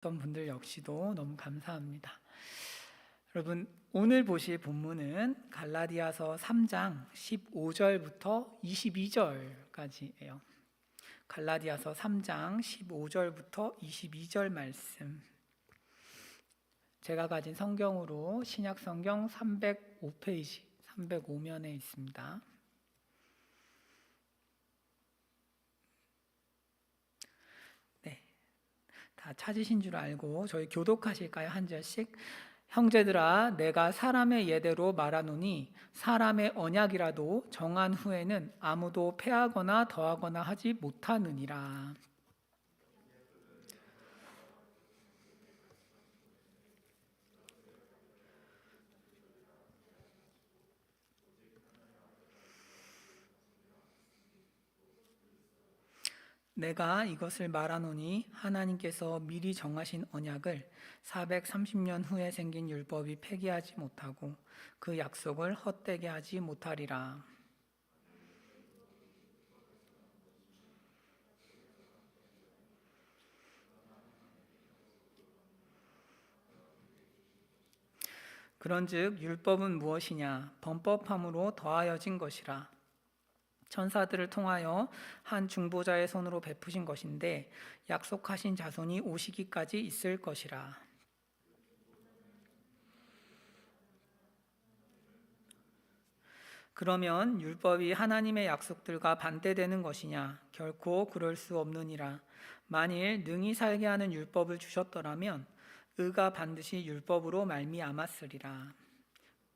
어떤 분들 역시도 너무 감사합니다. 여러분, 오늘 보실 본문은 갈라디아서 3장 15절부터 22절까지예요. 갈라디아서 3장 15절부터 22절 말씀. 제가 가진 성경으로 신약 성경 305페이지, 305면에 있습니다. 다 찾으신 줄 알고 저희 교독하실까요? 한 절씩. 형제들아, 내가 사람의 예대로 말하노니 사람의 언약이라도 정한 후에는 아무도 패하거나 더하거나 하지 못하느니라. 내가 이것을 말하노니 하나님께서 미리 정하신 언약을 430년 후에 생긴 율법이 폐기하지 못하고 그 약속을 헛되게 하지 못하리라. 그런즉 율법은 무엇이냐? 범법함으로 더하여진 것이라. 천사들을 통하여 한 중보자의 손으로 베푸신 것인데 약속하신 자손이 오시기까지 있을 것이라. 그러면 율법이 하나님의 약속들과 반대되는 것이냐? 결코 그럴 수 없느니라. 만일 능히 살게 하는 율법을 주셨더라면 의가 반드시 율법으로 말미암았으리라.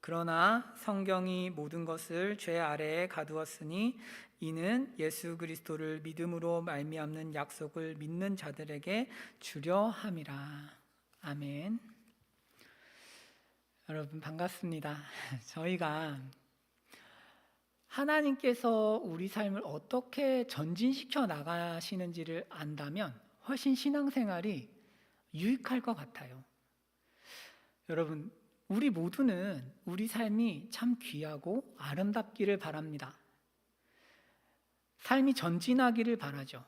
그러나 성경이 모든 것을 죄 아래에 가두었으니 이는 예수 그리스도를 믿음으로 말미암는 약속을 믿는 자들에게 주려 함이라. 아멘. 여러분 반갑습니다. 저희가 하나님께서 우리 삶을 어떻게 전진시켜 나가시는지를 안다면 훨씬 신앙생활이 유익할 것 같아요. 여러분, 우리 모두는 우리 삶이 참 귀하고 아름답기를 바랍니다. 삶이 전진하기를 바라죠.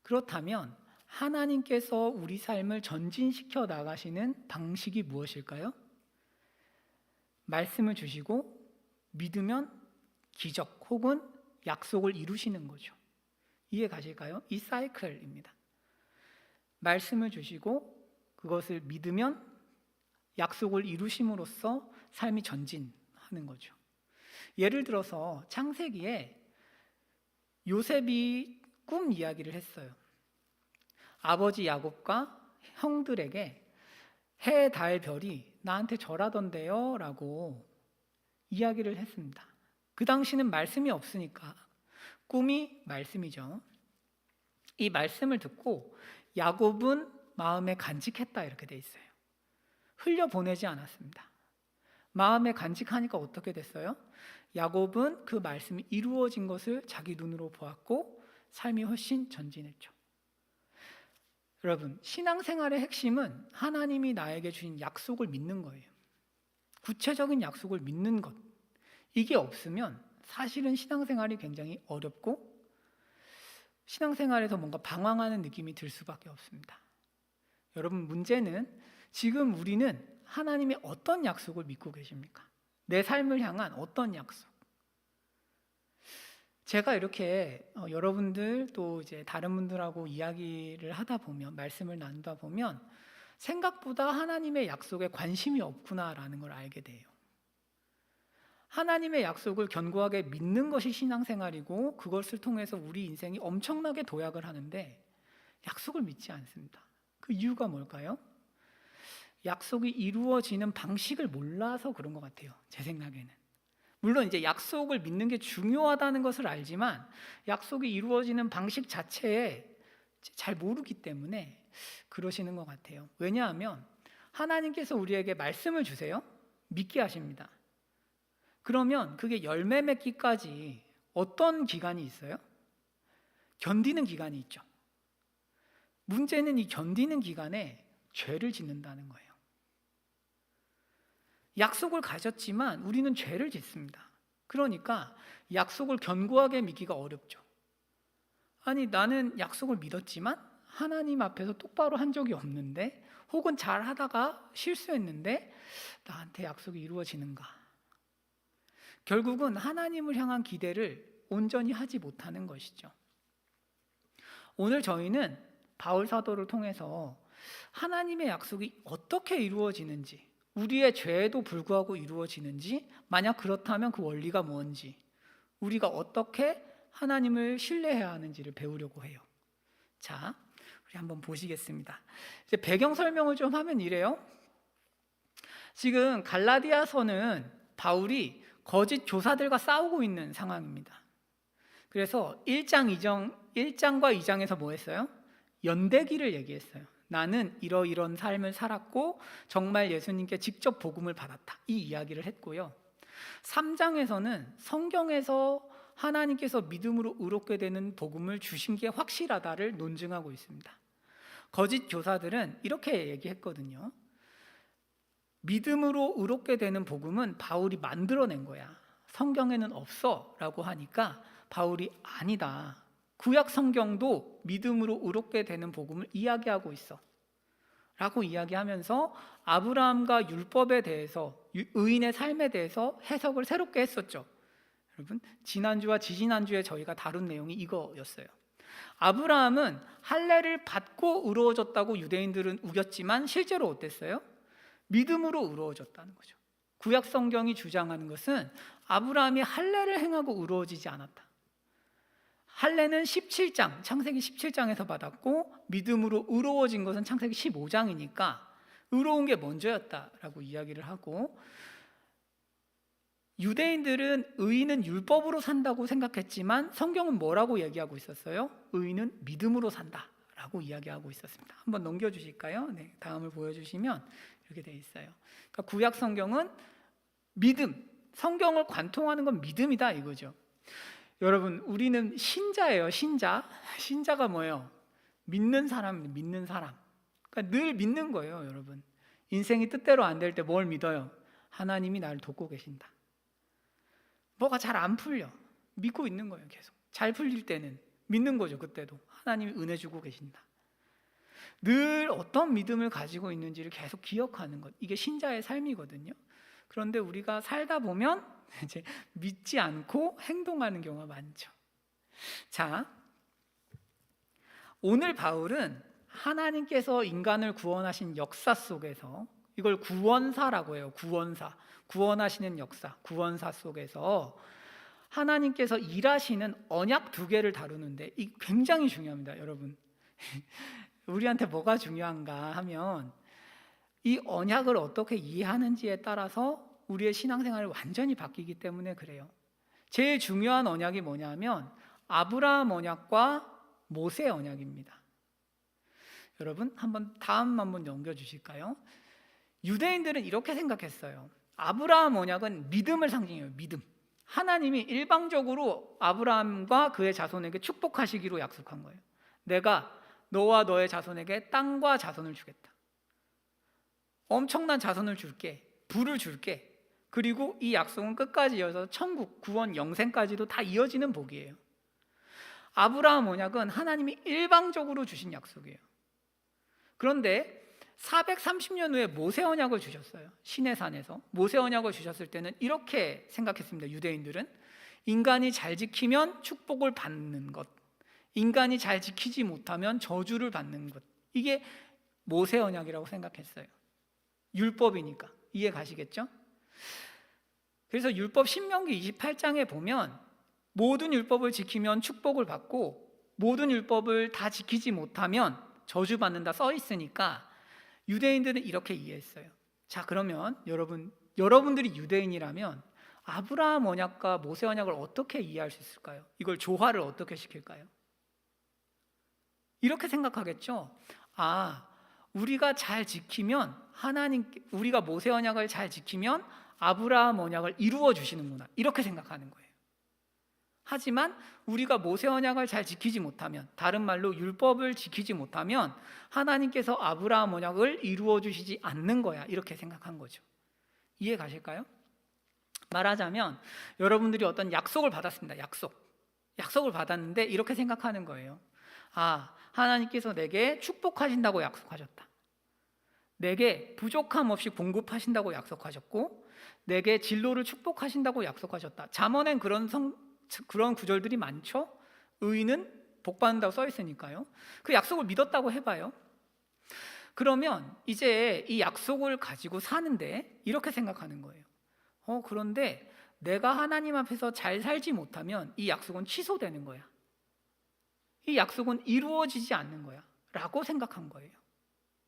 그렇다면 하나님께서 우리 삶을 전진시켜 나가시는 방식이 무엇일까요? 말씀을 주시고 믿으면 기적 혹은 약속을 이루시는 거죠. 이해 가실까요? 이 사이클입니다. 말씀을 주시고 그것을 믿으면 약속을 이루심으로써 삶이 전진하는 거죠. 예를 들어서 창세기에 요셉이 꿈 이야기를 했어요. 아버지 야곱과 형들에게 해, 달, 별이 나한테 절하던데요 라고 이야기를 했습니다. 그 당시는 말씀이 없으니까 꿈이 말씀이죠. 이 말씀을 듣고 야곱은 마음에 간직했다 이렇게 돼 있어요. 흘려보내지 않았습니다. 마음에 간직하니까 어떻게 됐어요? 야곱은 그 말씀이 이루어진 것을 자기 눈으로 보았고 삶이 훨씬 전진했죠. 여러분, 신앙생활의 핵심은 하나님이 나에게 주신 약속을 믿는 거예요. 구체적인 약속을 믿는 것. 이게 없으면 사실은 신앙생활이 굉장히 어렵고 신앙생활에서 뭔가 방황하는 느낌이 들 수밖에 없습니다. 여러분, 문제는 지금 우리는 하나님의 어떤 약속을 믿고 계십니까? 내 삶을 향한 어떤 약속? 제가 이렇게 여러분들 또 이제 다른 분들하고 이야기를 하다 보면 말씀을 나누다 보면 생각보다 하나님의 약속에 관심이 없구나라는 걸 알게 돼요. 하나님의 약속을 견고하게 믿는 것이 신앙생활이고 그것을 통해서 우리 인생이 엄청나게 도약을 하는데 약속을 믿지 않습니다. 그 이유가 뭘까요? 약속이 이루어지는 방식을 몰라서 그런 것 같아요. 제 생각에는. 물론 이제 약속을 믿는 게 중요하다는 것을 알지만 약속이 이루어지는 방식 자체에 잘 모르기 때문에 그러시는 것 같아요. 왜냐하면 하나님께서 우리에게 말씀을 주세요. 믿게 하십니다. 그러면 그게 열매 맺기까지 어떤 기간이 있어요? 견디는 기간이 있죠. 문제는 이 견디는 기간에 죄를 짓는다는 거예요. 약속을 가졌지만 우리는 죄를 짓습니다. 그러니까 약속을 견고하게 믿기가 어렵죠. 아니, 나는 약속을 믿었지만 하나님 앞에서 똑바로 한 적이 없는데, 혹은 잘 하다가 실수했는데 나한테 약속이 이루어지는가? 결국은 하나님을 향한 기대를 온전히 하지 못하는 것이죠. 오늘 저희는 바울 사도를 통해서 하나님의 약속이 어떻게 이루어지는지, 우리의 죄에도 불구하고 이루어지는지, 만약 그렇다면 그 원리가 뭔지, 우리가 어떻게 하나님을 신뢰해야 하는지를 배우려고 해요. 자, 우리 한번 보시겠습니다. 이제 배경 설명을 좀 하면 이래요. 지금 갈라디아서는 바울이 거짓 교사들과 싸우고 있는 상황입니다. 그래서 1장과 2장에서 뭐 했어요? 연대기를 얘기했어요. 나는 이런 삶을 살았고 정말 예수님께 직접 복음을 받았다, 이 이야기를 했고요. 3장에서는 성경에서 하나님께서 믿음으로 의롭게 되는 복음을 주신 게 확실하다를 논증하고 있습니다. 거짓 교사들은 이렇게 얘기했거든요. 믿음으로 의롭게 되는 복음은 바울이 만들어낸 거야, 성경에는 없어 라고 하니까 바울이 아니다, 구약 성경도 믿음으로 의롭게 되는 복음을 이야기하고 있어 라고 이야기하면서 아브라함과 율법에 대해서, 의인의 삶에 대해서 해석을 새롭게 했었죠. 여러분, 지난주와 지지난주에 저희가 다룬 내용이 이거였어요. 아브라함은 할례를 받고 의로워졌다고 유대인들은 우겼지만 실제로 어땠어요? 믿음으로 의로워졌다는 거죠. 구약 성경이 주장하는 것은 아브라함이 할례를 행하고 의로워지지 않았다. 할례는 17장, 창세기 17장에서 받았고 믿음으로 의로워진 것은 창세기 15장이니까 의로운 게 먼저였다라고 이야기를 하고, 유대인들은 의인은 율법으로 산다고 생각했지만 성경은 뭐라고 얘기하고 있었어요? 의인은 믿음으로 산다라고 이야기하고 있었습니다. 한번 넘겨주실까요? 네, 다음을 보여주시면 이렇게 돼 있어요. 그러니까 구약 성경은 믿음, 성경을 관통하는 건 믿음이다 이거죠. 여러분, 우리는 신자예요. 신자가 뭐예요? 믿는 사람입니다. 믿는 사람. 그러니까 늘 믿는 거예요. 여러분, 인생이 뜻대로 안 될 때 뭘 믿어요? 하나님이 나를 돕고 계신다. 뭐가 잘 안 풀려, 믿고 있는 거예요. 계속 잘 풀릴 때는 믿는 거죠. 그때도 하나님이 은혜 주고 계신다. 늘 어떤 믿음을 가지고 있는지를 계속 기억하는 것, 이게 신자의 삶이거든요. 그런데 우리가 살다 보면 이제 믿지 않고 행동하는 경우가 많죠. 자, 오늘 바울은 하나님께서 인간을 구원하신 역사 속에서, 이걸 구원사라고 해요. 구원하시는 역사, 구원사 속에서 하나님께서 일하시는 언약 두 개를 다루는데, 이 굉장히 중요합니다. 여러분, 우리한테 뭐가 중요한가 하면 이 언약을 어떻게 이해하는지에 따라서 우리의 신앙생활이 완전히 바뀌기 때문에 그래요. 제일 중요한 언약이 뭐냐면 아브라함 언약과 모세 언약입니다. 여러분, 다음 한번 넘겨주실까요? 유대인들은 이렇게 생각했어요. 아브라함 언약은 믿음을 상징해요. 믿음. 하나님이 일방적으로 아브라함과 그의 자손에게 축복하시기로 약속한 거예요. 내가 너와 너의 자손에게 땅과 자손을 주겠다. 엄청난 자손을 줄게. 부를 줄게. 그리고 이 약속은 끝까지 이어서 천국, 구원, 영생까지도 다 이어지는 복이에요. 아브라함 언약은 하나님이 일방적으로 주신 약속이에요. 그런데 430년 후에 모세 언약을 주셨어요. 시내산에서 모세 언약을 주셨을 때는 이렇게 생각했습니다. 유대인들은 인간이 잘 지키면 축복을 받는 것, 인간이 잘 지키지 못하면 저주를 받는 것, 이게 모세 언약이라고 생각했어요. 율법이니까. 이해 가시겠죠? 그래서 율법 신명기 28장에 보면 모든 율법을 지키면 축복을 받고 모든 율법을 다 지키지 못하면 저주받는다 써 있으니까 유대인들은 이렇게 이해했어요. 자, 그러면 여러분들이 유대인이라면 아브라함 언약과 모세 언약을 어떻게 이해할 수 있을까요? 이걸 조화를 어떻게 시킬까요? 이렇게 생각하겠죠. 우리가 잘 지키면 우리가 모세 언약을 잘 지키면 아브라함 언약을 이루어 주시는구나, 이렇게 생각하는 거예요. 하지만 우리가 모세 언약을 잘 지키지 못하면, 다른 말로 율법을 지키지 못하면 하나님께서 아브라함 언약을 이루어 주시지 않는 거야, 이렇게 생각한 거죠. 이해 가실까요? 말하자면 여러분들이 어떤 약속을 받았습니다. 약속을 받았는데 이렇게 생각하는 거예요. 하나님께서 내게 축복하신다고 약속하셨다. 내게 부족함 없이 공급하신다고 약속하셨고 내게 진로를 축복하신다고 약속하셨다. 잠언엔 그런 구절들이 많죠. 의인은 복받는다고 써 있으니까요. 그 약속을 믿었다고 해봐요. 그러면 이제 이 약속을 가지고 사는데 이렇게 생각하는 거예요. 그런데 내가 하나님 앞에서 잘 살지 못하면 이 약속은 취소되는 거야. 이 약속은 이루어지지 않는 거야 라고 생각한 거예요.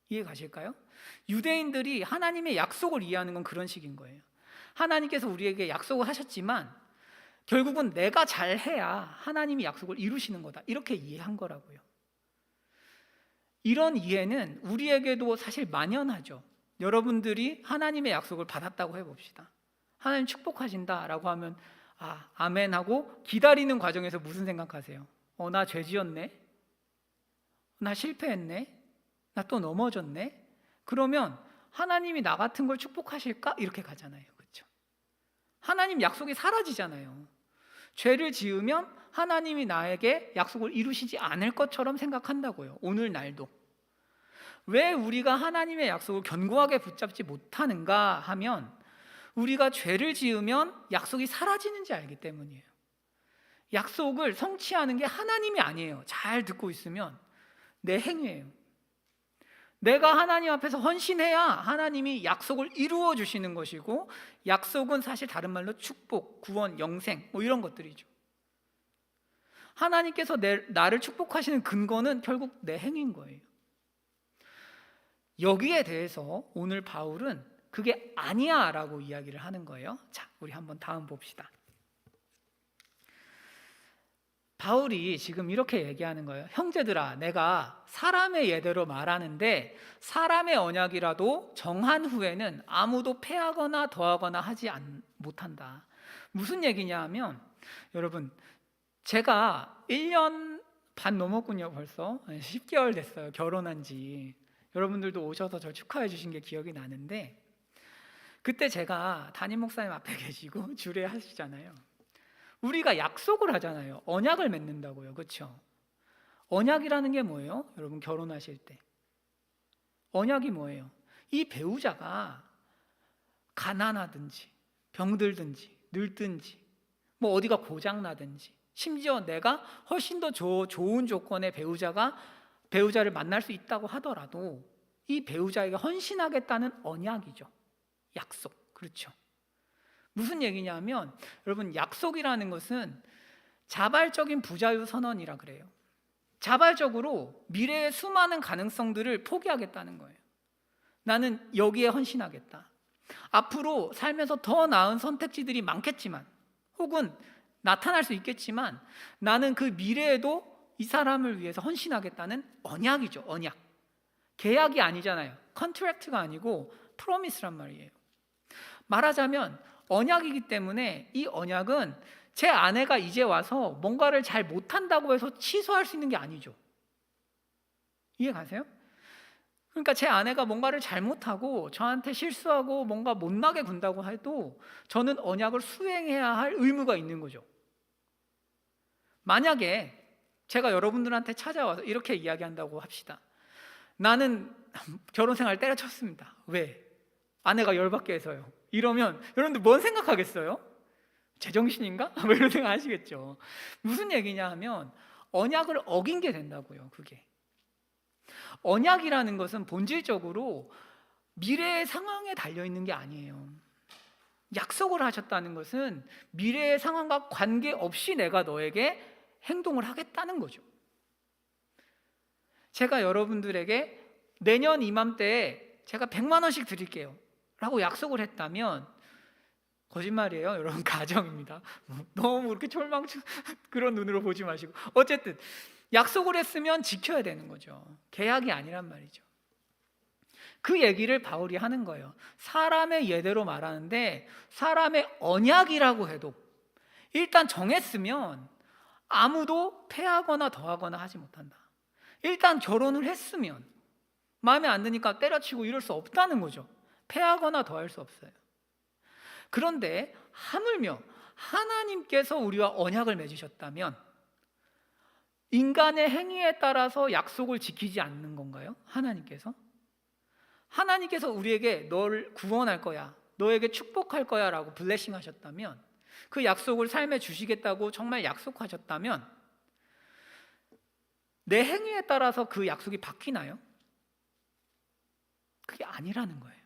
이해 가실까요? 유대인들이 하나님의 약속을 이해하는 건 그런 식인 거예요. 하나님께서 우리에게 약속을 하셨지만 결국은 내가 잘해야 하나님이 약속을 이루시는 거다, 이렇게 이해한 거라고요. 이런 이해는 우리에게도 사실 만연하죠. 여러분들이 하나님의 약속을 받았다고 해봅시다. 하나님 축복하신다라고 하면 아멘 하고 기다리는 과정에서 무슨 생각하세요? 나 죄 지었네? 나 실패했네? 나 또 넘어졌네? 그러면 하나님이 나 같은 걸 축복하실까? 이렇게 가잖아요. 그렇죠? 하나님 약속이 사라지잖아요. 죄를 지으면 하나님이 나에게 약속을 이루시지 않을 것처럼 생각한다고요. 오늘날도. 왜 우리가 하나님의 약속을 견고하게 붙잡지 못하는가 하면 우리가 죄를 지으면 약속이 사라지는지 알기 때문이에요. 약속을 성취하는 게 하나님이 아니에요. 잘 듣고 있으면 내 행위예요. 내가 하나님 앞에서 헌신해야 하나님이 약속을 이루어 주시는 것이고, 약속은 사실 다른 말로 축복, 구원, 영생 이런 것들이죠. 하나님께서 나를 축복하시는 근거는 결국 내 행위인 거예요. 여기에 대해서 오늘 바울은 그게 아니야 라고 이야기를 하는 거예요. 자, 우리 한번 다음 봅시다. 바울이 지금 이렇게 얘기하는 거예요. 형제들아, 내가 사람의 예대로 말하는데 사람의 언약이라도 정한 후에는 아무도 패하거나 더하거나 하지 못한다. 무슨 얘기냐 하면, 여러분, 제가 1년 반 넘었군요. 벌써 10개월 됐어요. 결혼한 지. 여러분들도 오셔서 저 축하해 주신 게 기억이 나는데, 그때 제가 담임 목사님 앞에 계시고 주례하시잖아요. 우리가 약속을 하잖아요. 언약을 맺는다고요. 그렇죠? 언약이라는 게 뭐예요? 여러분, 결혼하실 때 언약이 뭐예요? 이 배우자가 가난하든지 병들든지 늙든지 뭐 어디가 고장나든지, 심지어 내가 훨씬 더 좋은 조건의 배우자를 만날 수 있다고 하더라도 이 배우자에게 헌신하겠다는 언약이죠. 약속. 그렇죠? 무슨 얘기냐면, 여러분, 약속이라는 것은 자발적인 부자유 선언이라 그래요. 자발적으로 미래의 수많은 가능성들을 포기하겠다는 거예요. 나는 여기에 헌신하겠다. 앞으로 살면서 더 나은 선택지들이 많겠지만, 혹은 나타날 수 있겠지만, 나는 그 미래에도 이 사람을 위해서 헌신하겠다는 언약이죠. 언약. 계약이 아니잖아요. 컨트랙트가 아니고 프로미스란 말이에요. 말하자면 언약이기 때문에 이 언약은 제 아내가 이제 와서 뭔가를 잘 못한다고 해서 취소할 수 있는 게 아니죠. 이해 가세요? 그러니까 제 아내가 뭔가를 잘못하고 저한테 실수하고 뭔가 못나게 군다고 해도 저는 언약을 수행해야 할 의무가 있는 거죠. 만약에 제가 여러분들한테 찾아와서 이렇게 이야기한다고 합시다. 나는 결혼 생활 때려쳤습니다. 왜? 아내가 열받게 해서요. 이러면 여러분들 뭔 생각하겠어요? 제정신인가? 뭐 이런 생각 하시겠죠. 무슨 얘기냐 하면 언약을 어긴 게 된다고요. 그게 언약이라는 것은 본질적으로 미래의 상황에 달려있는 게 아니에요. 약속을 하셨다는 것은 미래의 상황과 관계없이 내가 너에게 행동을 하겠다는 거죠. 제가 여러분들에게 내년 이맘때에 제가 100만 원씩 드릴게요 라고 약속을 했다면 거짓말이에요. 여러분, 가정입니다. 너무 그렇게 그런 눈으로 보지 마시고, 어쨌든 약속을 했으면 지켜야 되는 거죠. 계약이 아니란 말이죠. 그 얘기를 바울이 하는 거예요. 사람의 예대로 말하는데 사람의 언약이라고 해도 일단 정했으면 아무도 패하거나 더하거나 하지 못한다. 일단 결혼을 했으면 마음에 안 드니까 때려치고 이럴 수 없다는 거죠. 패하거나 더할 수 없어요. 그런데 하물며 하나님께서 우리와 언약을 맺으셨다면 인간의 행위에 따라서 약속을 지키지 않는 건가요? 하나님께서 우리에게 널 구원할 거야, 너에게 축복할 거야 라고 블레싱 하셨다면, 그 약속을 삶에 주시겠다고 정말 약속하셨다면 내 행위에 따라서 그 약속이 바뀌나요? 그게 아니라는 거예요.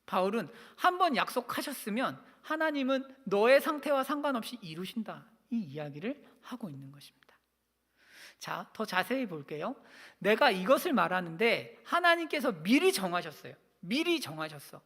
바울은 한번 약속하셨으면 하나님은 너의 상태와 상관없이 이루신다, 이 이야기를 하고 있는 것입니다. 자, 더 자세히 볼게요. 내가 이것을 말하는데 하나님께서 미리 정하셨어요. 미리 정하셨어.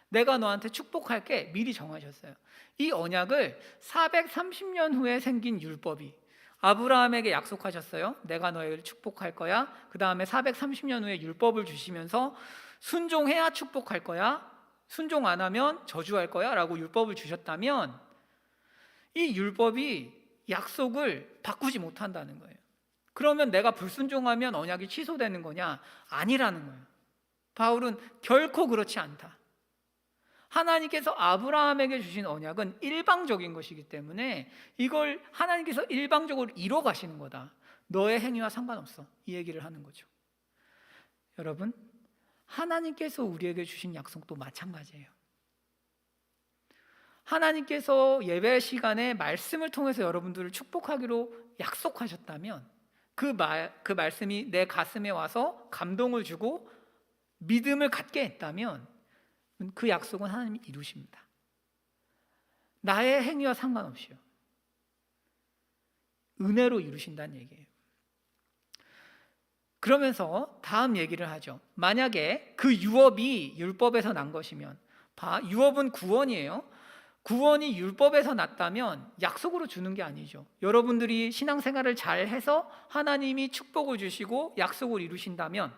내가 너한테 축복할게, 미리 정하셨어요. 이 언약을 430년 후에 생긴 율법이 아브라함에게 약속하셨어요. 내가 너희를 축복할 거야. 그 다음에 430년 후에 율법을 주시면서 순종해야 축복할 거야, 순종 안 하면 저주할 거야 라고 율법을 주셨다면, 이 율법이 약속을 바꾸지 못한다는 거예요. 그러면 내가 불순종하면 언약이 취소되는 거냐? 아니라는 거예요. 바울은 결코 그렇지 않다. 하나님께서 아브라함에게 주신 언약은 일방적인 것이기 때문에 이걸 하나님께서 일방적으로 이뤄 가시는 거다. 너의 행위와 상관없어, 이 얘기를 하는 거죠. 여러분, 하나님께서 우리에게 주신 약속도 마찬가지예요. 하나님께서 예배 시간에 말씀을 통해서 여러분들을 축복하기로 약속하셨다면 그 말씀이 내 가슴에 와서 감동을 주고 믿음을 갖게 했다면 그 약속은 하나님이 이루십니다. 나의 행위와 상관없이요. 은혜로 이루신다는 얘기예요. 그러면서 다음 얘기를 하죠. 만약에 그 유업이 율법에서 난 것이면, 유업은 구원이에요. 구원이 율법에서 났다면 약속으로 주는 게 아니죠. 여러분들이 신앙생활을 잘 해서 하나님이 축복을 주시고 약속을 이루신다면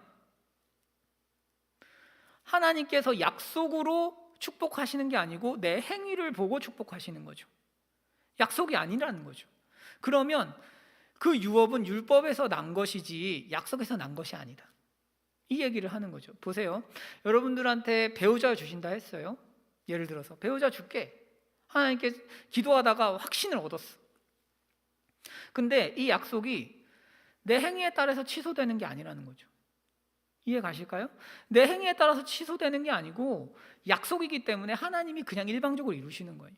하나님께서 약속으로 축복하시는 게 아니고 내 행위를 보고 축복하시는 거죠. 약속이 아니라는 거죠. 그러면 그 유업은 율법에서 난 것이지 약속에서 난 것이 아니다, 이 얘기를 하는 거죠. 보세요. 여러분들한테 배우자 주신다 했어요. 예를 들어서 배우자 줄게, 하나님께 기도하다가 확신을 얻었어. 근데 이 약속이 내 행위에 따라서 취소되는 게 아니라는 거죠. 이해 가실까요? 내 행위에 따라서 취소되는 게 아니고 약속이기 때문에 하나님이 그냥 일방적으로 이루시는 거예요.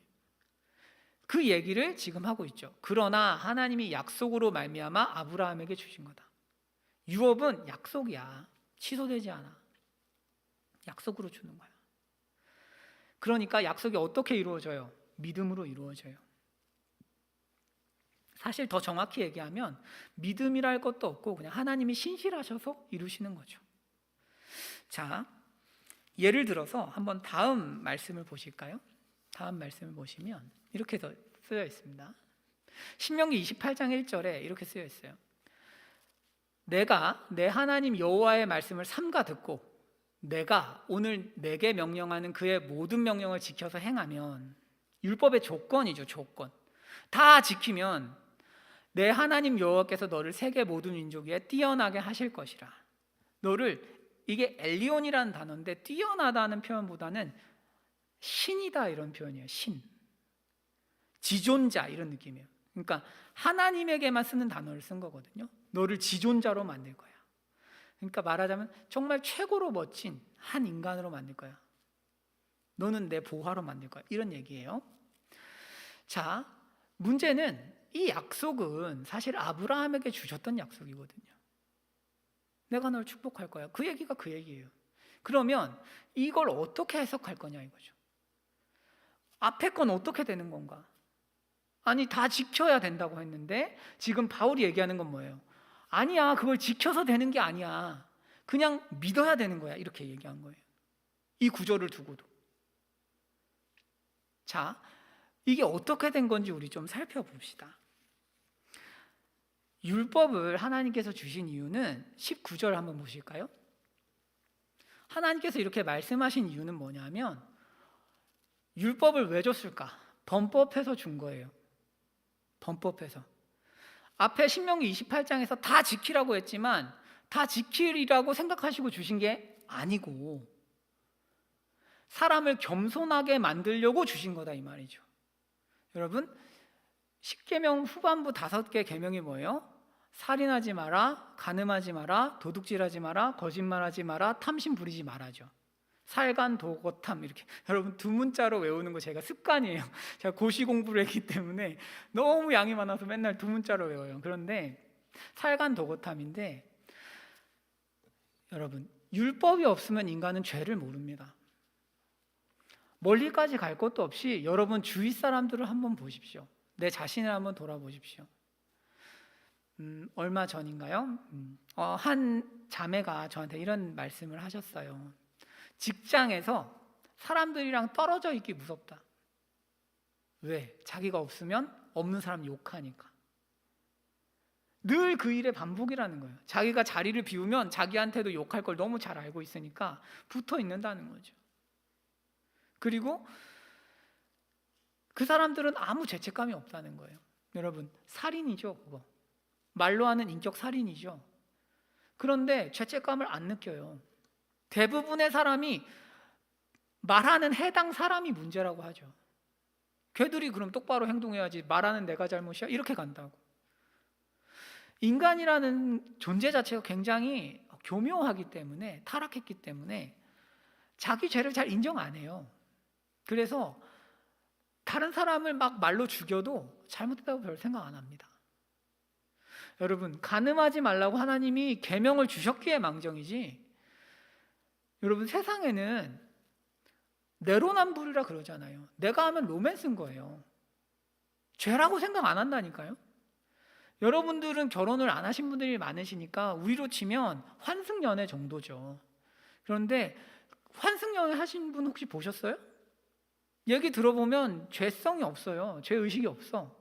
그 얘기를 지금 하고 있죠. 그러나 하나님이 약속으로 말미암아 아브라함에게 주신 거다. 유업은 약속이야. 취소되지 않아. 약속으로 주는 거야. 그러니까 약속이 어떻게 이루어져요? 믿음으로 이루어져요. 사실 더 정확히 얘기하면 믿음이랄 것도 없고 그냥 하나님이 신실하셔서 이루시는 거죠. 자, 예를 들어서 한번 다음 말씀을 보실까요? 다음 말씀을 보시면 이렇게 쓰여 있습니다. 신명기 28장 1절에 이렇게 쓰여 있어요. 내가 내 하나님 여호와의 말씀을 삼가 듣고 내가 오늘 내게 명령하는 그의 모든 명령을 지켜서 행하면, 율법의 조건이죠, 조건. 다 지키면 내 하나님 여호와께서 너를 세계 모든 민족 위에 뛰어나게 하실 것이라. 너를, 이게 엘리온이라는 단어인데 뛰어나다는 표현보다는 신이다 이런 표현이에요. 신, 지존자 이런 느낌이에요. 그러니까 하나님에게만 쓰는 단어를 쓴 거거든요. 너를 지존자로 만들 거야. 그러니까 말하자면 정말 최고로 멋진 한 인간으로 만들 거야. 너는 내 보화로 만들 거야, 이런 얘기예요. 자, 문제는 이 약속은 사실 아브라함에게 주셨던 약속이거든요. 내가 널 축복할 거야, 그 얘기가 그 얘기예요. 그러면 이걸 어떻게 해석할 거냐 이거죠. 앞에 건 어떻게 되는 건가? 아니, 다 지켜야 된다고 했는데 지금 바울이 얘기하는 건 뭐예요? 아니야, 그걸 지켜서 되는 게 아니야, 그냥 믿어야 되는 거야, 이렇게 얘기한 거예요. 이 구절을 두고도. 자, 이게 어떻게 된 건지 우리 좀 살펴봅시다. 율법을 하나님께서 주신 이유는 19절 한번 보실까요? 하나님께서 이렇게 말씀하신 이유는 뭐냐면, 율법을 왜 줬을까? 범법해서 준 거예요. 범법해서. 앞에 신명기 28장에서 다 지키라고 했지만 다 지키리라고 생각하시고 주신 게 아니고 사람을 겸손하게 만들려고 주신 거다 이 말이죠. 여러분, 10계명 후반부 5개 계명이 뭐예요? 살인하지 마라, 간음하지 마라, 도둑질하지 마라, 거짓말하지 마라, 탐심 부리지 말아죠. 살간도고탐 이렇게 여러분 두 문자로 외우는 거 제가 습관이에요. 제가 고시 공부를 했기 때문에 너무 양이 많아서 맨날 두 문자로 외워요. 그런데 살간도고탐인데 여러분 율법이 없으면 인간은 죄를 모릅니다. 멀리까지 갈 것도 없이 여러분 주위 사람들을 한번 보십시오. 내 자신을 한번 돌아보십시오. 얼마 전인가요? 한 자매가 저한테 이런 말씀을 하셨어요. 직장에서 사람들이랑 떨어져 있기 무섭다. 왜? 자기가 없으면 없는 사람 욕하니까. 늘 그 일의 반복이라는 거예요. 자기가 자리를 비우면 자기한테도 욕할 걸 너무 잘 알고 있으니까 붙어 있는다는 거죠. 그리고 그 사람들은 아무 죄책감이 없다는 거예요. 여러분, 살인이죠, 그거. 말로 하는 인격 살인이죠. 그런데 죄책감을 안 느껴요. 대부분의 사람이 말하는 해당 사람이 문제라고 하죠. 걔들이 그럼 똑바로 행동해야지, 말하는 내가 잘못이야? 이렇게 간다고. 인간이라는 존재 자체가 굉장히 교묘하기 때문에, 타락했기 때문에 자기 죄를 잘 인정 안 해요. 그래서 다른 사람을 막 말로 죽여도 잘못했다고 별 생각 안 합니다. 여러분, 간음하지 말라고 하나님이 계명을 주셨기에 망정이지, 여러분 세상에는 내로남불이라 그러잖아요. 내가 하면 로맨스인 거예요. 죄라고 생각 안 한다니까요. 여러분들은 결혼을 안 하신 분들이 많으시니까 우리로 치면 환승연애 정도죠. 그런데 환승연애 하신 분 혹시 보셨어요? 얘기 들어보면 죄성이 없어요. 죄의식이 없어.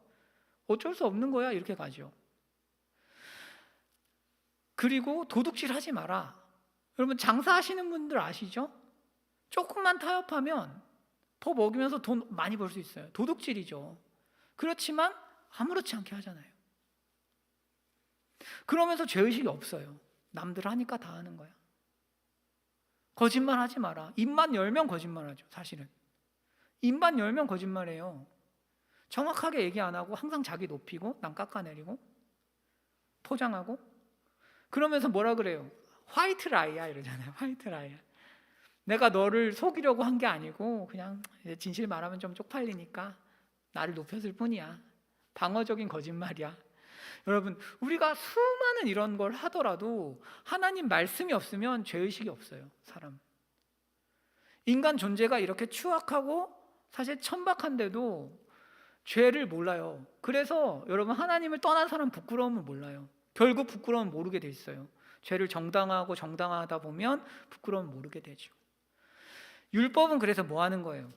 어쩔 수 없는 거야 이렇게 가죠. 그리고 도둑질 하지 마라. 여러분 장사하시는 분들 아시죠? 조금만 타협하면 더 먹이면서 돈 많이 벌 수 있어요. 도둑질이죠. 그렇지만 아무렇지 않게 하잖아요. 그러면서 죄의식이 없어요. 남들 하니까 다 하는 거야. 거짓말 하지 마라. 입만 열면 거짓말하죠. 사실은 입만 열면 거짓말해요. 정확하게 얘기 안 하고 항상 자기 높이고 남 깎아내리고 포장하고 그러면서 뭐라 그래요? 화이트 라이야 이러잖아요. 화이트 라이야. 내가 너를 속이려고 한 게 아니고 그냥 진실 말하면 좀 쪽팔리니까 나를 높였을 뿐이야. 방어적인 거짓말이야. 여러분, 우리가 수많은 이런 걸 하더라도 하나님 말씀이 없으면 죄의식이 없어요. 사람. 인간 존재가 이렇게 추악하고 사실 천박한데도 죄를 몰라요. 그래서 여러분 하나님을 떠난 사람 부끄러움을 몰라요. 결국 부끄러움을 모르게 돼 있어요. 죄를 정당하다 보면 부끄러움을 모르게 되죠. 율법은 그래서 뭐 하는 거예요?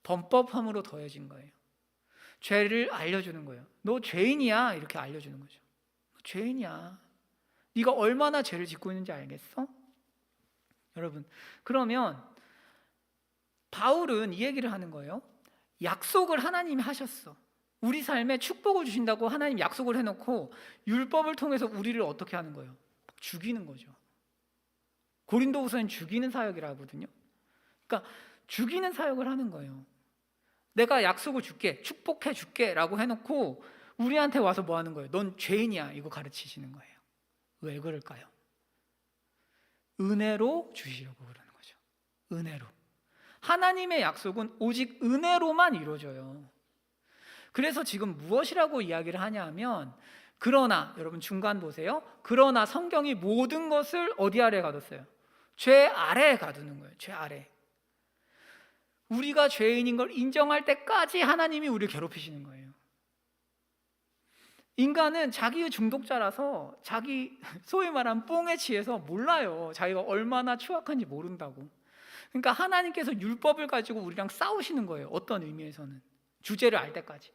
범법함으로 더해진 거예요. 죄를 알려주는 거예요. 너 죄인이야 이렇게 알려주는 거죠. 너 죄인이야. 네가 얼마나 죄를 짓고 있는지 알겠어? 여러분, 그러면 바울은 이 얘기를 하는 거예요. 약속을 하나님이 하셨어. 우리 삶에 축복을 주신다고 하나님 약속을 해놓고 율법을 통해서 우리를 어떻게 하는 거예요? 죽이는 거죠. 고린도후서는 죽이는 사역이라 하거든요. 그러니까 죽이는 사역을 하는 거예요. 내가 약속을 줄게, 축복해 줄게 라고 해놓고 우리한테 와서 뭐 하는 거예요? 넌 죄인이야 이거 가르치시는 거예요. 왜 그럴까요? 은혜로 주시려고 그러는 거죠. 은혜로. 하나님의 약속은 오직 은혜로만 이루어져요. 그래서 지금 무엇이라고 이야기를 하냐 하면, 그러나 여러분 중간 보세요. 그러나 성경이 모든 것을 어디 아래에 가뒀어요? 죄 아래에 가두는 거예요. 죄 아래. 우리가 죄인인 걸 인정할 때까지 하나님이 우리를 괴롭히시는 거예요. 인간은 자기의 중독자라서 자기 소위 말하는 뽕에 취해서 몰라요. 자기가 얼마나 추악한지 모른다고. 그러니까 하나님께서 율법을 가지고 우리랑 싸우시는 거예요. 어떤 의미에서는 주제를 알 때까지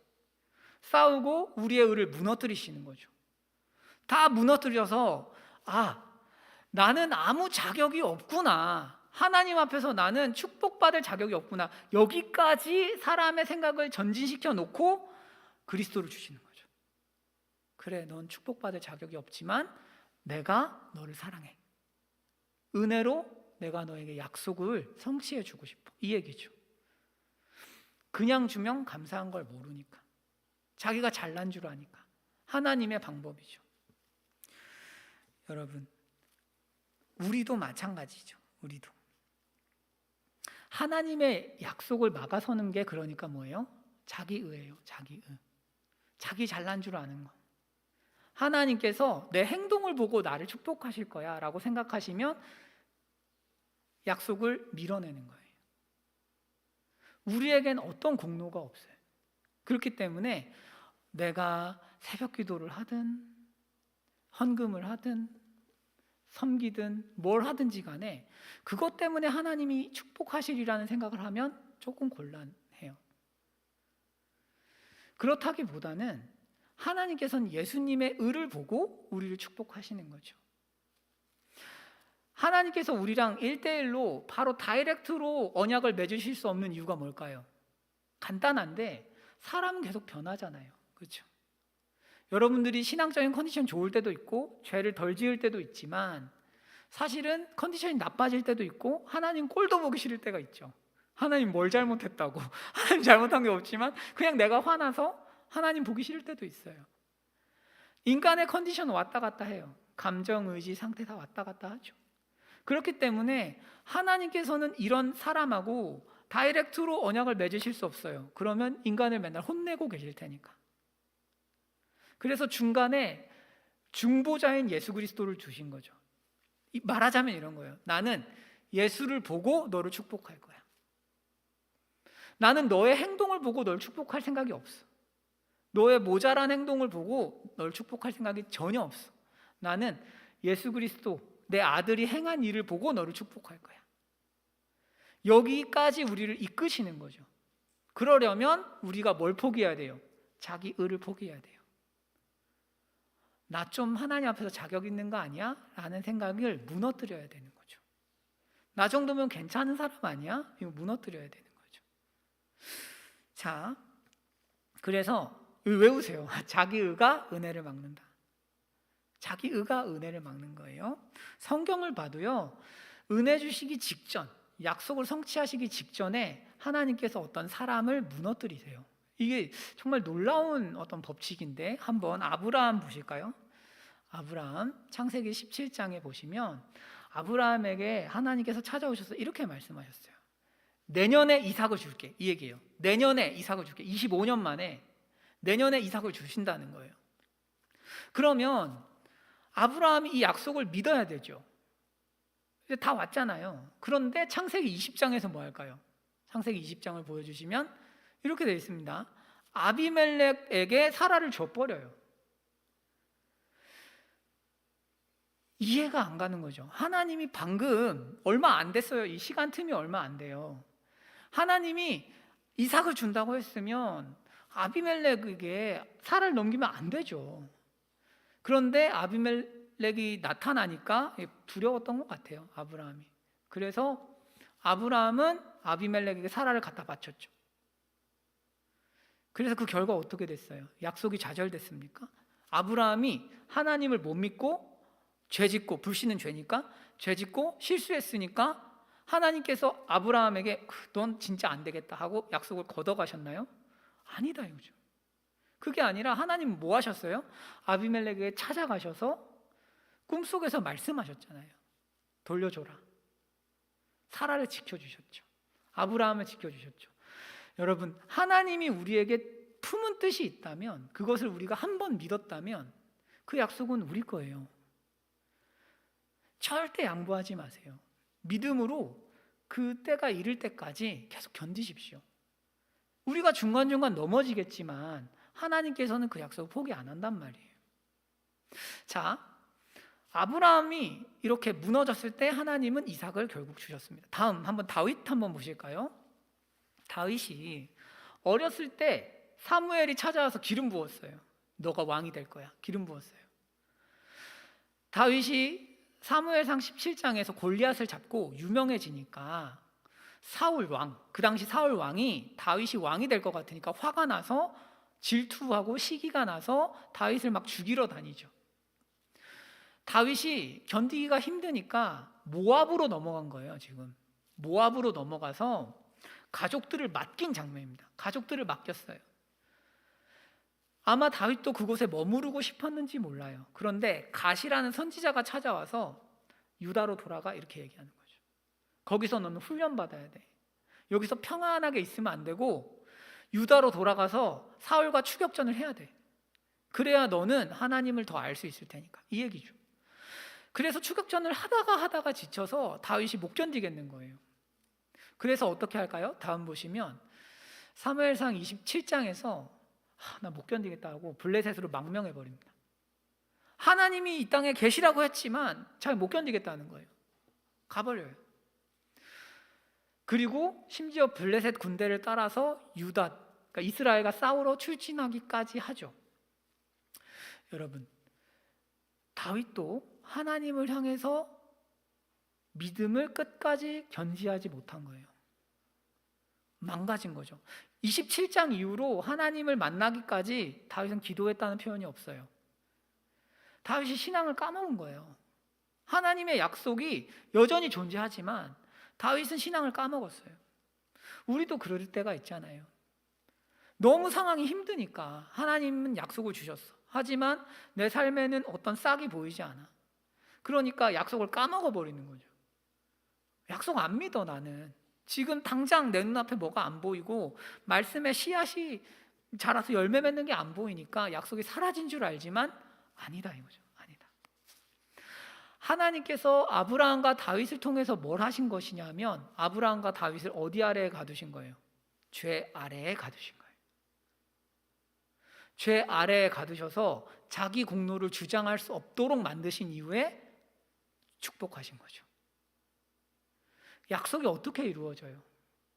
싸우고 우리의 의를 무너뜨리시는 거죠. 다 무너뜨려서 나는 아무 자격이 없구나. 하나님 앞에서 나는 축복받을 자격이 없구나. 여기까지 사람의 생각을 전진시켜 놓고 그리스도를 주시는 거죠. 그래, 넌 축복받을 자격이 없지만 내가 너를 사랑해. 은혜로 내가 너에게 약속을 성취해 주고 싶어. 이 얘기죠. 그냥 주면 감사한 걸 모르니까. 자기가 잘난 줄 아니까. 하나님의 방법이죠. 여러분, 우리도 마찬가지죠. 우리도 하나님의 약속을 막아서는 게 그러니까 뭐예요? 자기의예요. 자기의. 자기 잘난 줄 아는 거. 하나님께서 내 행동을 보고 나를 축복하실 거야 라고 생각하시면 약속을 밀어내는 거예요. 우리에겐 어떤 공로가 없어요. 그렇기 때문에 내가 새벽 기도를 하든 헌금을 하든 섬기든 뭘 하든지 간에 그것 때문에 하나님이 축복하시리라는 생각을 하면 조금 곤란해요. 그렇다기보다는 하나님께서는 예수님의 의를 보고 우리를 축복하시는 거죠. 하나님께서 우리랑 1대1로 바로 다이렉트로 언약을 맺으실 수 없는 이유가 뭘까요? 간단한데 사람은 계속 변하잖아요. 그렇죠? 여러분들이 신앙적인 컨디션 좋을 때도 있고 죄를 덜 지을 때도 있지만 사실은 컨디션이 나빠질 때도 있고 하나님 꼴도 보기 싫을 때가 있죠. 하나님 뭘 잘못했다고 하나님 잘못한 게 없지만 그냥 내가 화나서 하나님 보기 싫을 때도 있어요. 인간의 컨디션 왔다 갔다 해요. 감정, 의지, 상태 다 왔다 갔다 하죠. 그렇기 때문에 하나님께서는 이런 사람하고 다이렉트로 언약을 맺으실 수 없어요. 그러면 인간을 맨날 혼내고 계실 테니까. 그래서 중간에 중보자인 예수 그리스도를 주신 거죠. 말하자면 이런 거예요. 나는 예수를 보고 너를 축복할 거야. 나는 너의 행동을 보고 널 축복할 생각이 없어. 너의 모자란 행동을 보고 널 축복할 생각이 전혀 없어. 나는 예수 그리스도 내 아들이 행한 일을 보고 너를 축복할 거야. 여기까지 우리를 이끄시는 거죠. 그러려면 우리가 뭘 포기해야 돼요? 자기 의를 포기해야 돼요. 나 좀 하나님 앞에서 자격 있는 거 아니야? 라는 생각을 무너뜨려야 되는 거죠. 나 정도면 괜찮은 사람 아니야? 이거 무너뜨려야 되는 거죠. 자, 그래서 외우세요. 자기 의가 은혜를 막는다. 자기 의가 은혜를 막는 거예요. 성경을 봐도요, 은혜 주시기 직전, 약속을 성취하시기 직전에 하나님께서 어떤 사람을 무너뜨리세요. 이게 정말 놀라운 어떤 법칙인데 한번 아브라함 보실까요? 아브라함 창세기 17장에 보시면 아브라함에게 하나님께서 찾아오셔서 이렇게 말씀하셨어요. 내년에 이삭을 줄게. 이 얘기예요. 내년에 이삭을 줄게. 25년 만에 내년에 이삭을 주신다는 거예요. 그러면 아브라함이 이 약속을 믿어야 되죠. 이제 다 왔잖아요. 그런데 창세기 20장에서 뭐 할까요? 창세기 20장을 보여주시면 이렇게 되어 있습니다. 아비멜렉에게 사라를 줘버려요. 이해가 안 가는 거죠. 하나님이 방금 얼마 안 됐어요. 이 시간 틈이 얼마 안 돼요. 하나님이 이삭을 준다고 했으면 아비멜렉에게 사라를 넘기면 안 되죠. 그런데 아비멜렉이 나타나니까 두려웠던 것 같아요. 아브라함이. 그래서 아브라함은 아비멜렉에게 사라를 갖다 바쳤죠. 그래서 그 결과 어떻게 됐어요? 약속이 좌절됐습니까? 아브라함이 하나님을 못 믿고 죄짓고, 불신은 죄니까 죄짓고 실수했으니까 하나님께서 아브라함에게 넌 진짜 안 되겠다 하고 약속을 걷어가셨나요? 아니다 이거죠. 그게 아니라 하나님 뭐 하셨어요? 아비멜렉에게 찾아가셔서 꿈속에서 말씀하셨잖아요. 돌려줘라. 사라를 지켜주셨죠. 아브라함을 지켜주셨죠. 여러분, 하나님이 우리에게 품은 뜻이 있다면, 그것을 우리가 한 번 믿었다면 그 약속은 우리 거예요. 절대 양보하지 마세요. 믿음으로 그 때가 이를 때까지 계속 견디십시오. 우리가 중간중간 넘어지겠지만 하나님께서는 그 약속을 포기 안 한단 말이에요. 자, 아브라함이 이렇게 무너졌을 때 하나님은 이삭을 결국 주셨습니다. 다음 한번 다윗 한번 보실까요? 다윗이 어렸을 때 사무엘이 찾아와서 기름 부었어요. 너가 왕이 될 거야. 기름 부었어요. 다윗이 사무엘상 17장에서 골리앗을 잡고 유명해지니까 사울 왕, 그 당시 사울 왕이 다윗이 왕이 될 것 같으니까 화가 나서 질투하고 시기가 나서 다윗을 막 죽이러 다니죠. 다윗이 견디기가 힘드니까 모압으로 넘어간 거예요. 지금 모압으로 넘어가서 가족들을 맡긴 장면입니다. 가족들을 맡겼어요. 아마 다윗도 그곳에 머무르고 싶었는지 몰라요. 그런데 갓이라는 선지자가 찾아와서 유다로 돌아가 이렇게 얘기하는 거죠. 거기서 너는 훈련받아야 돼. 여기서 평안하게 있으면 안 되고 유다로 돌아가서 사울과 추격전을 해야 돼. 그래야 너는 하나님을 더 알 수 있을 테니까. 이 얘기죠. 그래서 추격전을 하다가 지쳐서 다윗이 못 견디겠는 거예요. 그래서 어떻게 할까요? 다음 보시면 사무엘상 27장에서 나 못 견디겠다 하고 블레셋으로 망명해 버립니다. 하나님이 이 땅에 계시라고 했지만 잘 못 견디겠다는 거예요. 가버려요. 그리고 심지어 블레셋 군대를 따라서 유다, 그러니까 이스라엘과 싸우러 출진하기까지 하죠. 여러분, 다윗도 하나님을 향해서 믿음을 끝까지 견지하지 못한 거예요. 망가진 거죠. 27장 이후로 하나님을 만나기까지 다윗은 기도했다는 표현이 없어요. 다윗이 신앙을 까먹은 거예요. 하나님의 약속이 여전히 존재하지만 다윗은 신앙을 까먹었어요. 우리도 그럴 때가 있잖아요. 너무 상황이 힘드니까 하나님은 약속을 주셨어. 하지만 내 삶에는 어떤 싹이 보이지 않아. 그러니까 약속을 까먹어 버리는 거죠. 약속 안 믿어 나는. 지금 당장 내 눈앞에 뭐가 안 보이고 말씀에 씨앗이 자라서 열매 맺는 게 안 보이니까 약속이 사라진 줄 알지만 아니다 이거죠. 아니다. 하나님께서 아브라함과 다윗을 통해서 뭘 하신 것이냐면 아브라함과 다윗을 어디 아래에 가두신 거예요? 죄 아래에 가두신 거예요. 죄 아래에 가두셔서 자기 공로를 주장할 수 없도록 만드신 이후에 축복하신 거죠. 약속이 어떻게 이루어져요?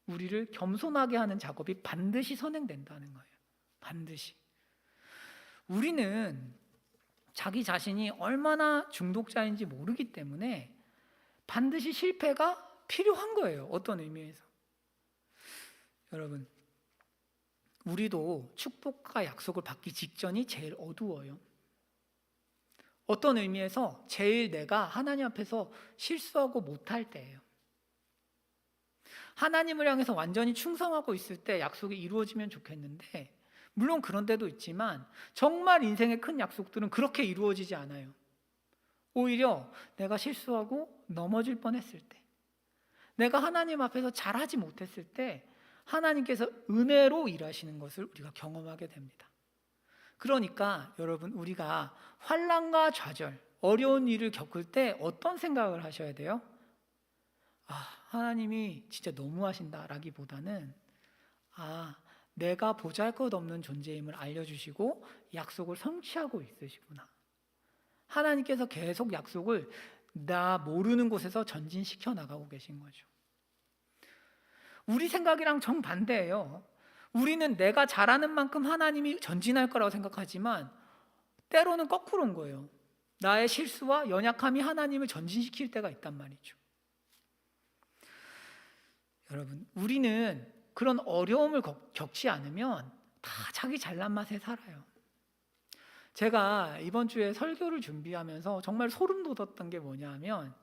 우리를 겸손하게 하는 작업이 반드시 선행된다는 거예요. 반드시. 우리는 자기 자신이 얼마나 중독자인지 모르기 때문에 반드시 실패가 필요한 거예요. 어떤 의미에서. 여러분, 우리도 축복과 약속을 받기 직전이 제일 어두워요. 어떤 의미에서 제일 내가 하나님 앞에서 실수하고 못할 때예요. 하나님을 향해서 완전히 충성하고 있을 때 약속이 이루어지면 좋겠는데 물론 그런 데도 있지만 정말 인생의 큰 약속들은 그렇게 이루어지지 않아요. 오히려 내가 실수하고 넘어질 뻔했을 때, 내가 하나님 앞에서 잘하지 못했을 때 하나님께서 은혜로 일하시는 것을 우리가 경험하게 됩니다. 그러니까 여러분, 우리가 환난과 좌절, 어려운 일을 겪을 때 어떤 생각을 하셔야 돼요? 하나님이 진짜 너무하신다라기보다는 내가 보잘것없는 존재임을 알려주시고 약속을 성취하고 있으시구나. 하나님께서 계속 약속을 나 모르는 곳에서 전진시켜 나가고 계신 거죠. 우리 생각이랑 정반대예요. 우리는 내가 잘하는 만큼 하나님이 전진할 거라고 생각하지만 때로는 거꾸로인 거예요. 나의 실수와 연약함이 하나님을 전진시킬 때가 있단 말이죠. 여러분, 우리는 그런 어려움을 겪지 않으면 다 자기 잘난 맛에 살아요. 제가 이번 주에 설교를 준비하면서 정말 소름 돋았던 게 뭐냐면,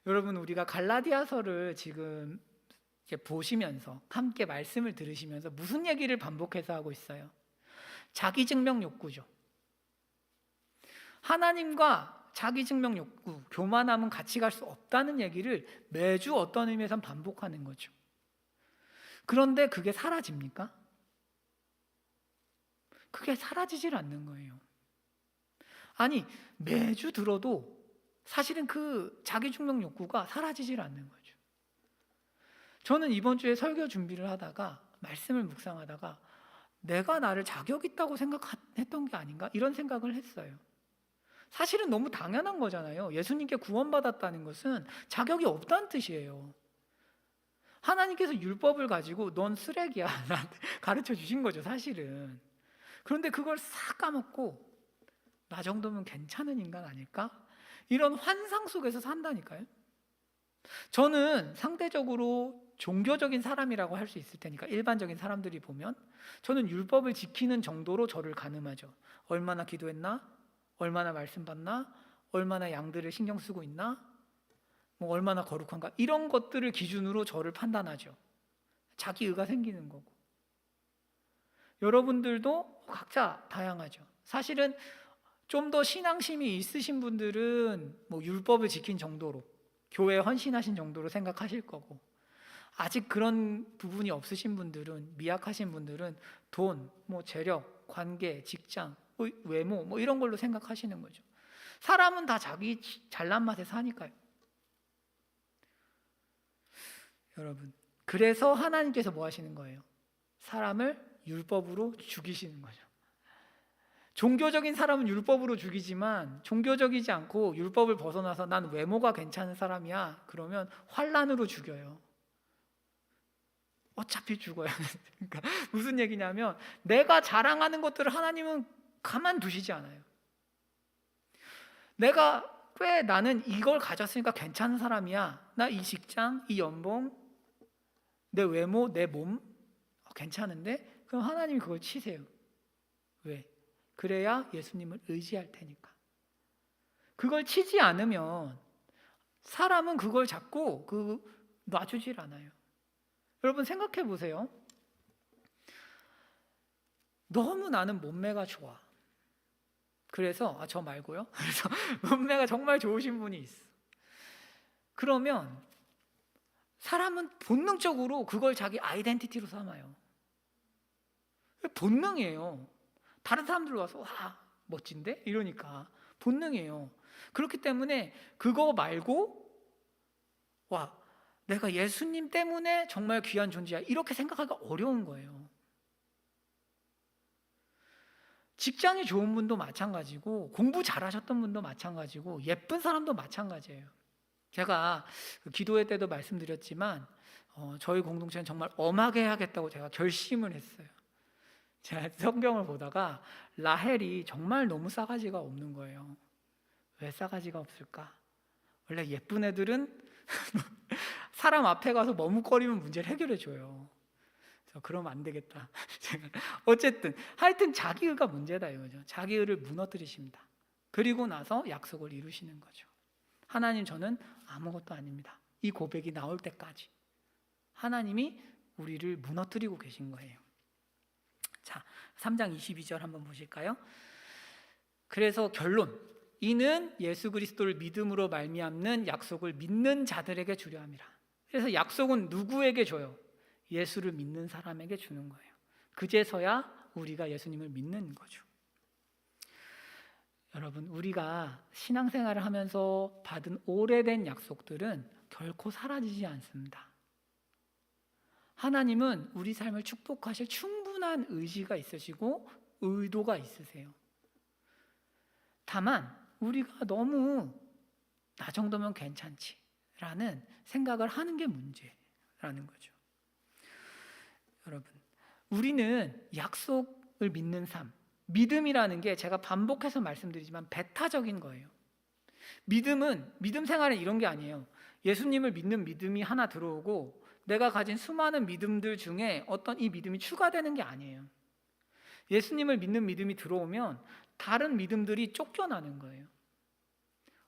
여러분, 우리가 갈라디아서를 지금 이렇게 보시면서 함께 말씀을 들으시면서 무슨 얘기를 반복해서 하고 있어요? 자기 증명 욕구죠. 하나님과 자기 증명 욕구, 교만함은 같이 갈 수 없다는 얘기를 매주 어떤 의미에선 반복하는 거죠. 그런데 그게 사라집니까? 그게 사라지질 않는 거예요. 아니, 매주 들어도 사실은 그 자기 증명 욕구가 사라지질 않는 거죠. 저는 이번 주에 설교 준비를 하다가 말씀을 묵상하다가 내가 나를 자격 있다고 생각했던 게 아닌가 이런 생각을 했어요. 사실은 너무 당연한 거잖아요. 예수님께 구원받았다는 것은 자격이 없다는 뜻이에요. 하나님께서 율법을 가지고 넌 쓰레기야 나한테 가르쳐 주신 거죠, 사실은. 그런데 그걸 싹 까먹고 나 정도면 괜찮은 인간 아닐까? 이런 환상 속에서 산다니까요. 저는 상대적으로 종교적인 사람이라고 할 수 있을 테니까, 일반적인 사람들이 보면 저는 율법을 지키는 정도로 저를 가늠하죠. 얼마나 기도했나? 얼마나 말씀 받나? 얼마나 양들을 신경 쓰고 있나? 뭐 얼마나 거룩한가? 이런 것들을 기준으로 저를 판단하죠. 자기 의가 생기는 거고. 여러분들도 각자 다양하죠. 사실은 좀 더 신앙심이 있으신 분들은 뭐 율법을 지킨 정도로, 교회에 헌신하신 정도로 생각하실 거고, 아직 그런 부분이 없으신 분들은, 미약하신 분들은 돈, 뭐 재력, 관계, 직장, 뭐 외모 뭐 이런 걸로 생각하시는 거죠. 사람은 다 자기 잘난 맛에 사니까요. 여러분, 그래서 하나님께서 뭐 하시는 거예요? 사람을 율법으로 죽이시는 거죠. 종교적인 사람은 율법으로 죽이지만 종교적이지 않고 율법을 벗어나서 난 외모가 괜찮은 사람이야, 그러면 환난으로 죽여요. 어차피 죽어요. 그러니까 무슨 얘기냐면, 내가 자랑하는 것들을 하나님은 가만두시지 않아요. 내가 왜 나는 이걸 가졌으니까 괜찮은 사람이야, 나 이 직장, 이 연봉, 내 외모, 내 몸 괜찮은데, 그럼 하나님이 그걸 치세요. 왜? 그래야 예수님을 의지할 테니까. 그걸 치지 않으면 사람은 그걸 잡고 놔주질 않아요. 여러분 생각해 보세요. 너무 나는 몸매가 좋아. 그래서 저 말고요. 그래서 몸매가 정말 좋으신 분이 있어. 그러면 사람은 본능적으로 그걸 자기 아이덴티티로 삼아요. 본능이에요. 다른 사람들 와서 와 멋진데? 이러니까 본능이에요. 그렇기 때문에 그거 말고 와 내가 예수님 때문에 정말 귀한 존재야, 이렇게 생각하기가 어려운 거예요. 직장이 좋은 분도 마찬가지고, 공부 잘하셨던 분도 마찬가지고, 예쁜 사람도 마찬가지예요. 제가 기도회 때도 말씀드렸지만 저희 공동체는 정말 엄하게 해야겠다고 제가 결심을 했어요. 제가 성경을 보다가 라헬이 정말 너무 싸가지가 없는 거예요. 왜 싸가지가 없을까? 원래 예쁜 애들은 사람 앞에 가서 머뭇거리면 문제를 해결해 줘요. 그러면 안 되겠다. 어쨌든 하여튼 자기의가 문제다 이거죠. 자기의를 무너뜨리십니다. 그리고 나서 약속을 이루시는 거죠. 하나님, 저는 아무것도 아닙니다. 이 고백이 나올 때까지 하나님이 우리를 무너뜨리고 계신 거예요. 자, 3장 22절 한번 보실까요? 그래서 결론, 이는 예수 그리스도를 믿음으로 말미암는 약속을 믿는 자들에게 주려 함이라. 그래서 약속은 누구에게 줘요? 예수를 믿는 사람에게 주는 거예요. 그제서야 우리가 예수님을 믿는 거죠. 여러분, 우리가 신앙생활을 하면서 받은 오래된 약속들은 결코 사라지지 않습니다. 하나님은 우리 삶을 축복하실 충분한 의지가 있으시고 의도가 있으세요. 다만 우리가 너무 나 정도면 괜찮지 라는 생각을 하는 게 문제라는 거죠. 여러분, 우리는 약속을 믿는 삶, 믿음이라는 게 제가 반복해서 말씀드리지만 배타적인 거예요. 믿음 생활은 이런 게 아니에요. 예수님을 믿는 믿음이 하나 들어오고 내가 가진 수많은 믿음들 중에 어떤 이 믿음이 추가되는 게 아니에요. 예수님을 믿는 믿음이 들어오면 다른 믿음들이 쫓겨나는 거예요.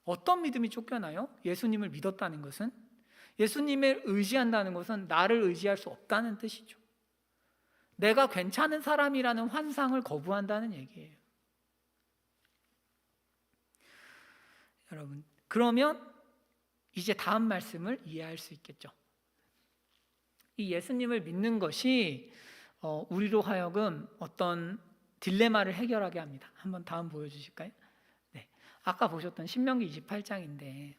어떤 믿음이 쫓겨나요? 예수님을 믿었다는 것은, 예수님을 의지한다는 것은 나를 의지할 수 없다는 뜻이죠. 내가 괜찮은 사람이라는 환상을 거부한다는 얘기예요. 여러분, 그러면 이제 다음 말씀을 이해할 수 있겠죠. 이 예수님을 믿는 것이 우리로 하여금 어떤 딜레마를 해결하게 합니다. 한번 다음 보여주실까요? 네, 아까 보셨던 신명기 28장인데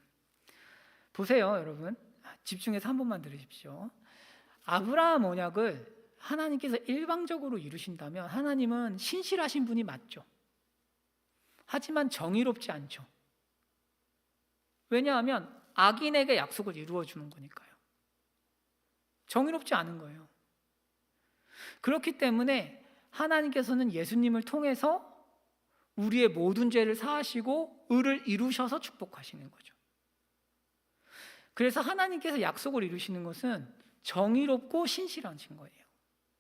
보세요, 여러분. 집중해서 한 번만 들으십시오. 아브라함 언약을 하나님께서 일방적으로 이루신다면 하나님은 신실하신 분이 맞죠. 하지만 정의롭지 않죠. 왜냐하면 악인에게 약속을 이루어 주는 거니까요. 정의롭지 않은 거예요. 그렇기 때문에 하나님께서는 예수님을 통해서 우리의 모든 죄를 사하시고 의를 이루셔서 축복하시는 거죠. 그래서 하나님께서 약속을 이루시는 것은 정의롭고 신실하신 거예요.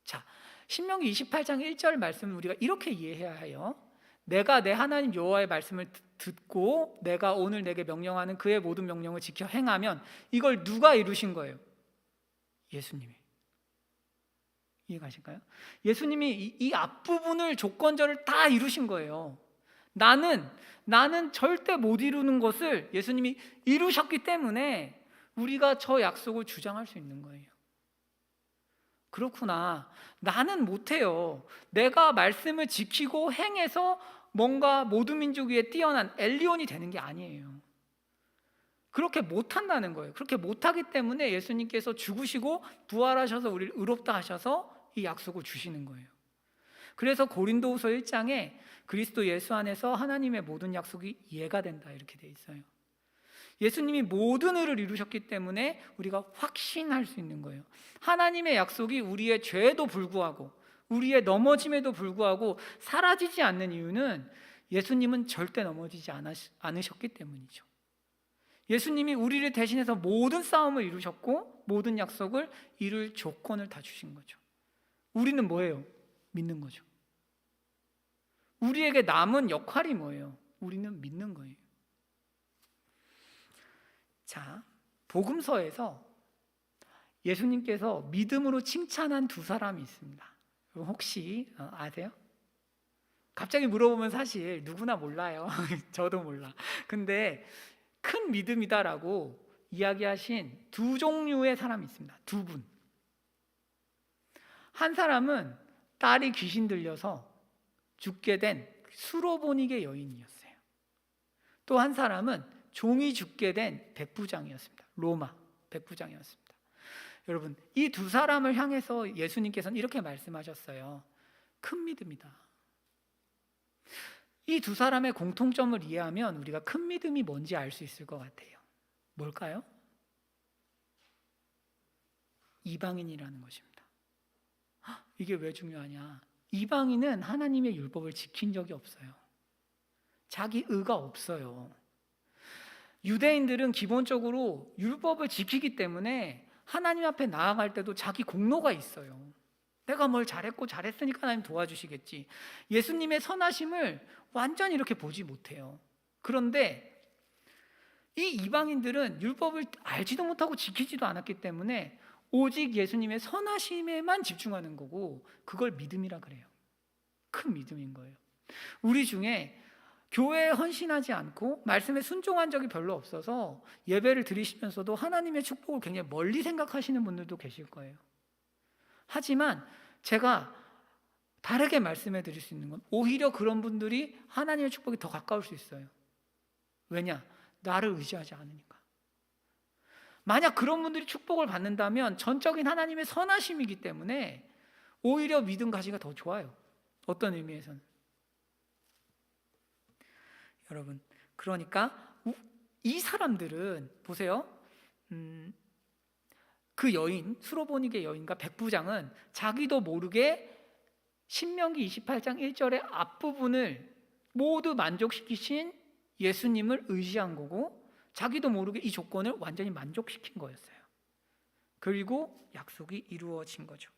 자, 신명기 28장 1절 말씀을 우리가 이렇게 이해해야 해요. 내가 내 하나님 여호와의 말씀을 듣고 내가 오늘 내게 명령하는 그의 모든 명령을 지켜 행하면, 이걸 누가 이루신 거예요? 예수님이. 이해가실까요? 예수님이 이 앞부분을 조건절을 다 이루신 거예요. 나는 절대 못 이루는 것을 예수님이 이루셨기 때문에 우리가 저 약속을 주장할 수 있는 거예요. 그렇구나. 나는 못해요. 내가 말씀을 지키고 행해서 뭔가 모든 민족 위에 뛰어난 엘리온이 되는 게 아니에요. 그렇게 못한다는 거예요. 그렇게 못하기 때문에 예수님께서 죽으시고 부활하셔서 우리를 의롭다 하셔서 이 약속을 주시는 거예요. 그래서 고린도후서 1장에 그리스도 예수 안에서 하나님의 모든 약속이 이해가 된다 이렇게 돼 있어요. 예수님이 모든 의를 이루셨기 때문에 우리가 확신할 수 있는 거예요. 하나님의 약속이 우리의 죄에도 불구하고 우리의 넘어짐에도 불구하고 사라지지 않는 이유는 예수님은 절대 넘어지지 않으셨기 때문이죠. 예수님이 우리를 대신해서 모든 싸움을 이루셨고 모든 약속을 이룰 조건을 다 주신 거죠. 우리는 뭐예요? 믿는 거죠. 우리에게 남은 역할이 뭐예요? 우리는 믿는 거예요. 자, 복음서에서 예수님께서 믿음으로 칭찬한 두 사람이 있습니다. 혹시 아세요? 갑자기 물어보면 사실 누구나 몰라요. 저도 몰라. 근데 큰 믿음이다라고 이야기하신 두 종류의 사람이 있습니다. 두 분. 한 사람은 딸이 귀신 들려서 죽게 된 수로보니게 여인이었어요. 또 한 사람은 종이 죽게 된 백부장이었습니다. 로마 백부장이었습니다. 여러분, 이 두 사람을 향해서 예수님께서는 이렇게 말씀하셨어요. 큰 믿음이다. 이 두 사람의 공통점을 이해하면 우리가 큰 믿음이 뭔지 알 수 있을 것 같아요. 뭘까요? 이방인이라는 것입니다. 이게 왜 중요하냐? 이방인은 하나님의 율법을 지킨 적이 없어요. 자기 의가 없어요. 유대인들은 기본적으로 율법을 지키기 때문에 하나님 앞에 나아갈 때도 자기 공로가 있어요. 내가 뭘 잘했고 잘했으니까 하나님 도와주시겠지. 예수님의 선하심을 완전히 이렇게 보지 못해요. 그런데 이 이방인들은 율법을 알지도 못하고 지키지도 않았기 때문에 오직 예수님의 선하심에만 집중하는 거고 그걸 믿음이라 그래요. 큰 믿음인 거예요. 우리 중에 교회에 헌신하지 않고 말씀에 순종한 적이 별로 없어서 예배를 드리시면서도 하나님의 축복을 굉장히 멀리 생각하시는 분들도 계실 거예요. 하지만 제가 다르게 말씀해 드릴 수 있는 건 오히려 그런 분들이 하나님의 축복이 더 가까울 수 있어요. 왜냐? 나를 의지하지 않으니까. 만약 그런 분들이 축복을 받는다면 전적인 하나님의 선하심이기 때문에 오히려 믿음 가지가 더 좋아요. 어떤 의미에서는. 여러분, 그러니까 이 사람들은 보세요. 그 여인, 수로보니게 여인과 백부장은 자기도 모르게 신명기 28장 1절의 앞부분을 모두 만족시키신 예수님을 의지한 거고 자기도 모르게 이 조건을 완전히 만족시킨 거였어요. 그리고 약속이 이루어진 거죠.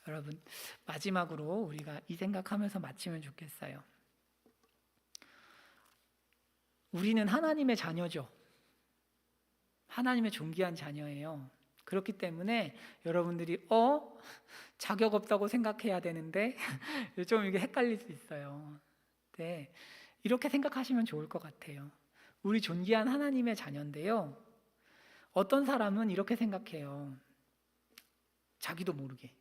여러분, 마지막으로 우리가 이 생각하면서 마치면 좋겠어요. 우리는 하나님의 자녀죠. 하나님의 존귀한 자녀예요. 그렇기 때문에 여러분들이 자격 없다고 생각해야 되는데 좀 이게 헷갈릴 수 있어요. 네, 이렇게 생각하시면 좋을 것 같아요. 우리 존귀한 하나님의 자녀인데요. 어떤 사람은 이렇게 생각해요. 자기도 모르게.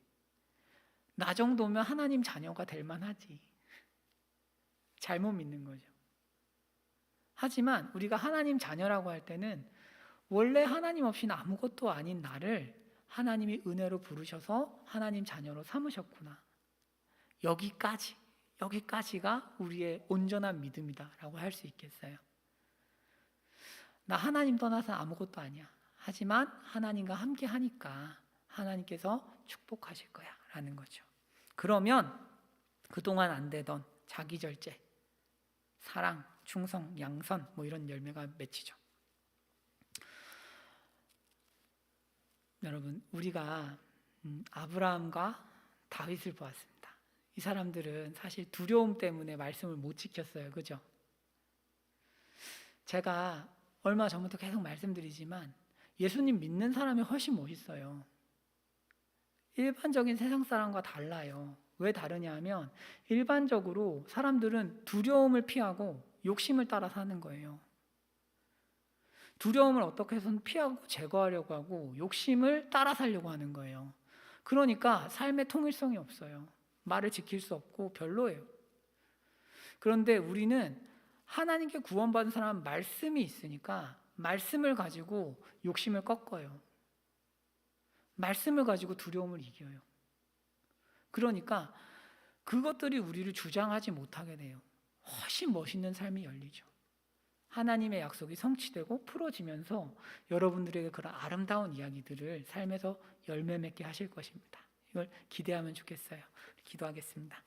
나 정도면 하나님 자녀가 될 만하지. 잘못 믿는 거죠. 하지만 우리가 하나님 자녀라고 할 때는 원래 하나님 없이는 아무것도 아닌 나를 하나님이 은혜로 부르셔서 하나님 자녀로 삼으셨구나. 여기까지가 우리의 온전한 믿음이다라고 할 수 있겠어요. 나 하나님 떠나서 아무것도 아니야. 하지만 하나님과 함께 하니까 하나님께서 축복하실 거야 라는 거죠. 그러면 그동안 안 되던 자기절제, 사랑, 충성, 양선 이런 열매가 맺히죠. 여러분, 우리가 아브라함과 다윗을 보았습니다. 이 사람들은 사실 두려움 때문에 말씀을 못 지켰어요. 그죠? 제가 얼마 전부터 계속 말씀드리지만 예수님 믿는 사람이 훨씬 멋있어요. 일반적인 세상 사람과 달라요. 왜 다르냐 하면 일반적으로 사람들은 두려움을 피하고 욕심을 따라 사는 거예요. 두려움을 어떻게 해서든 피하고 제거하려고 하고 욕심을 따라 살려고 하는 거예요. 그러니까 삶의 통일성이 없어요. 말을 지킬 수 없고 별로예요. 그런데 우리는 하나님께 구원받은 사람은 말씀이 있으니까 말씀을 가지고 욕심을 꺾어요. 말씀을 가지고 두려움을 이겨요. 그러니까 그것들이 우리를 주장하지 못하게 돼요. 훨씬 멋있는 삶이 열리죠. 하나님의 약속이 성취되고 풀어지면서 여러분들에게 그런 아름다운 이야기들을 삶에서 열매 맺게 하실 것입니다. 이걸 기대하면 좋겠어요. 기도하겠습니다.